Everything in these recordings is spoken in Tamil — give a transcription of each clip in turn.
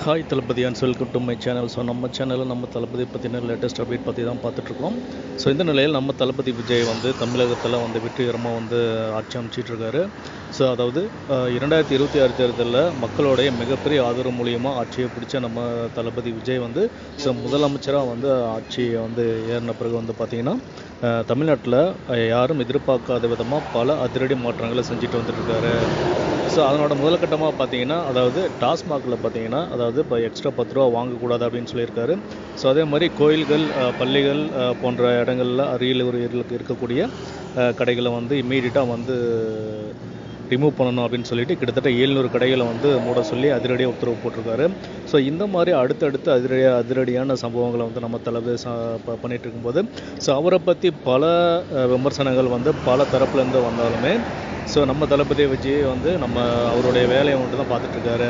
Hi Thalapathy and welcome to my channel. So நம்ம சேனலில் நம்ம தளபதி பற்றின லேட்டஸ்ட் அப்டேட் பற்றி தான் பார்த்துட்ருக்கோம். ஸோ இந்த நிலையில் நம்ம தளபதி விஜய் வந்து தமிழகத்தில் வந்து வெற்றிகரமாக வந்து ஆட்சி அமைச்சிட்ருக்காரு. ஸோ அதாவது 2026 தேர்தலில் மக்களுடைய மிகப்பெரிய ஆதரவு மூலியமாக ஆட்சியை பிடிச்ச நம்ம தளபதி விஜய் வந்து முதலமைச்சராக வந்து ஆட்சியை வந்து ஏறின பிறகு வந்து பார்த்திங்கன்னா தமிழ்நாட்டில் யாரும் எதிர்பார்க்காத விதமாக பல அதிரடி மாற்றங்களை செஞ்சுட்டு வந்துட்டுருக்காரு. ஸோ அதனோட முதல்கட்டமாக பார்த்தீங்கன்னா, அதாவது டாஸ்மாகில் பார்த்தீங்கன்னா, அதாவது இப்போ எக்ஸ்ட்ரா 10 ரூபா வாங்கக்கூடாது அப்படின்னு சொல்லியிருக்காரு. ஸோ அதே மாதிரி கோயில்கள், பள்ளிகள் போன்ற இடங்களில் அருகில் இருக்கக்கூடிய கடைகளை வந்து இம்மீடியட்டாக வந்து ரிமூவ் பண்ணணும் அப்படின்னு சொல்லிட்டு கிட்டத்தட்ட 700 கடைகளை வந்து மூட சொல்லி அதிரடியாக உத்தரவு போட்டிருக்காரு. ஸோ இந்த மாதிரி அடுத்தடுத்து அதிரடியான சம்பவங்களை வந்து நம்ம தளபதி பண்ணிகிட்டு இருக்கும்போது ஸோ அவரை பற்றி பல விமர்சனங்கள் வந்து பல தரப்புலேருந்து வந்தாலுமே ஸோ நம்ம தளபதி விஜய் வந்து அவருடைய வேலையை மட்டும் தான் பார்த்துட்ருக்காரு.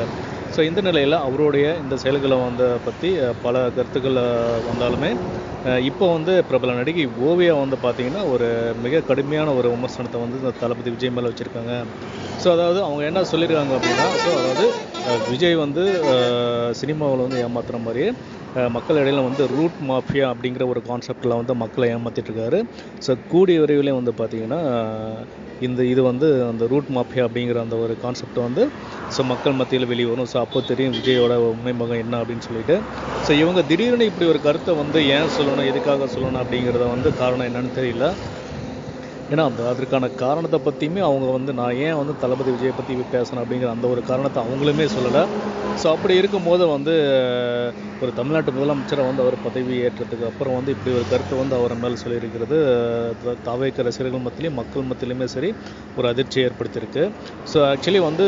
ஸோ இந்த நிலையில் அவருடைய இந்த செயல்களை வந்து பற்றி பல கருத்துக்கள் வந்தாலுமே இப்போ வந்து பிரபல நடிகை ஓவியா வந்து பார்த்திங்கன்னா ஒரு மிக கடுமையான ஒரு விமர்சனத்தை வந்து இந்த தளபதி விஜய் மேலே வச்சுருக்காங்க. ஸோ அதாவது அவங்க என்ன சொல்லியிருக்காங்க அப்படின்னா, ஸோ அதாவது விஜய் வந்து சினிமாவில் வந்து ஏமாத்துகிற மாதிரியே மக்கள் இடையில வந்து ரூட் மாஃபியா அப்படிங்கிற ஒரு கான்செப்டில் வந்து மக்களை ஏமாற்றிட்டுருக்காரு. ஸோ கூடிய விரைவிலே வந்து பார்த்திங்கன்னா இது வந்து அந்த ரூட் மாஃபியா அப்படிங்கிற அந்த ஒரு கான்செப்ட் வந்து ஸோ மக்கள் மத்தியில் வெளியே வரும். ஸோ அப்போ தெரியும் விஜயோட உண்மை முகம் என்ன அப்படின்னு சொல்லிட்டு. ஸோ இவங்க திடீர்னு இப்படி ஒரு கருத்தை வந்து ஏன் சொல்லணும், எதுக்காக சொல்லணும் அப்படிங்கிறத வந்து காரணம் என்னன்னு தெரியல. ஏன்னா அதற்கான காரணத்தை பற்றியுமே அவங்க வந்து நான் ஏன் வந்து தளபதி விஜயை பற்றி பேசணும் அப்படிங்கிற அந்த ஒரு காரணத்தை அவங்களுமே சொல்லலை. ஸோ அப்படி இருக்கும்போது வந்து ஒரு தமிழ்நாட்டு முதலமைச்சரை வந்து அவர் பதவி ஏற்றதுக்கு அப்புறம் வந்து இப்படி ஒரு கருத்தை வந்து அவர் மேலே சொல்லியிருக்கிறது தாவேக ரசிகர்கள் மத்தியிலையும் மக்கள் மத்தியிலுமே சரி ஒரு அதிர்ச்சியை ஏற்படுத்தியிருக்கு. ஸோ ஆக்சுவலி வந்து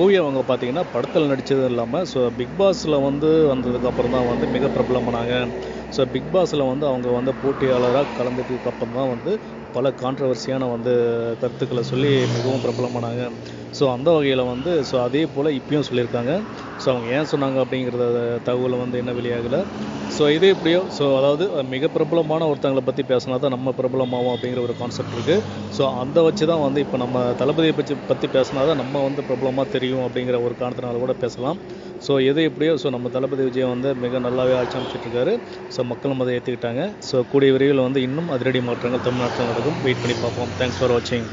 ஓவியா அவங்க பார்த்தீங்கன்னா படத்தில் நடித்தது இல்லாமல் ஸோ பிக் பாஸில் வந்து வந்ததுக்கப்புறம் தான் வந்து மிக பிரபலமானாங்க. ஸோ பிக் பாஸில் வந்து அவங்க வந்து போட்டியாளராக கலந்ததுக்கு அப்புறம் தான் வந்து பல கான்ட்ரவர்சியான வந்து கருத்துக்களை சொல்லி மிகவும் பிரபலமானாங்க. ஸோ அந்த வகையில் வந்து ஸோ அதே போல் இப்பயும் சொல்லியிருக்காங்க. ஸோ அவங்க ஏன் சொன்னாங்க அப்படிங்கிறத தகவலை வந்து என்ன வெளியாகலை. ஸோ இது எப்படியோ ஸோ அதாவது மிக பிரபலமான ஒருத்தங்களை பற்றி பேசினா தான் நம்ம பிரபலமாகும் அப்படிங்கிற ஒரு கான்செப்ட் இருக்குது. ஸோ அந்த வச்சு தான் வந்து இப்போ நம்ம தளபதியை பற்றி பேசினா தான் நம்ம வந்து பிரபலமாக தெரியும் அப்படிங்கிற ஒரு காரணத்தினால கூட பேசலாம். ஸோ எது எப்படியோ ஸோ நம்ம தளபதி விஜய் வந்து மிக நல்லாவே ஆட்சி அமைச்சிட்ருக்காரு. ஸோ மக்களும் அதை ஏற்றுக்கிட்டாங்க. ஸோ கூடிய விரைவில் வந்து இன்னும் அதிரடி மாற்றங்கள் தமிழ்நாட்டில் நடக்கும். வெயிட் பண்ணி பார்ப்போம். தேங்க்ஸ் ஃபார் வாட்சிங்.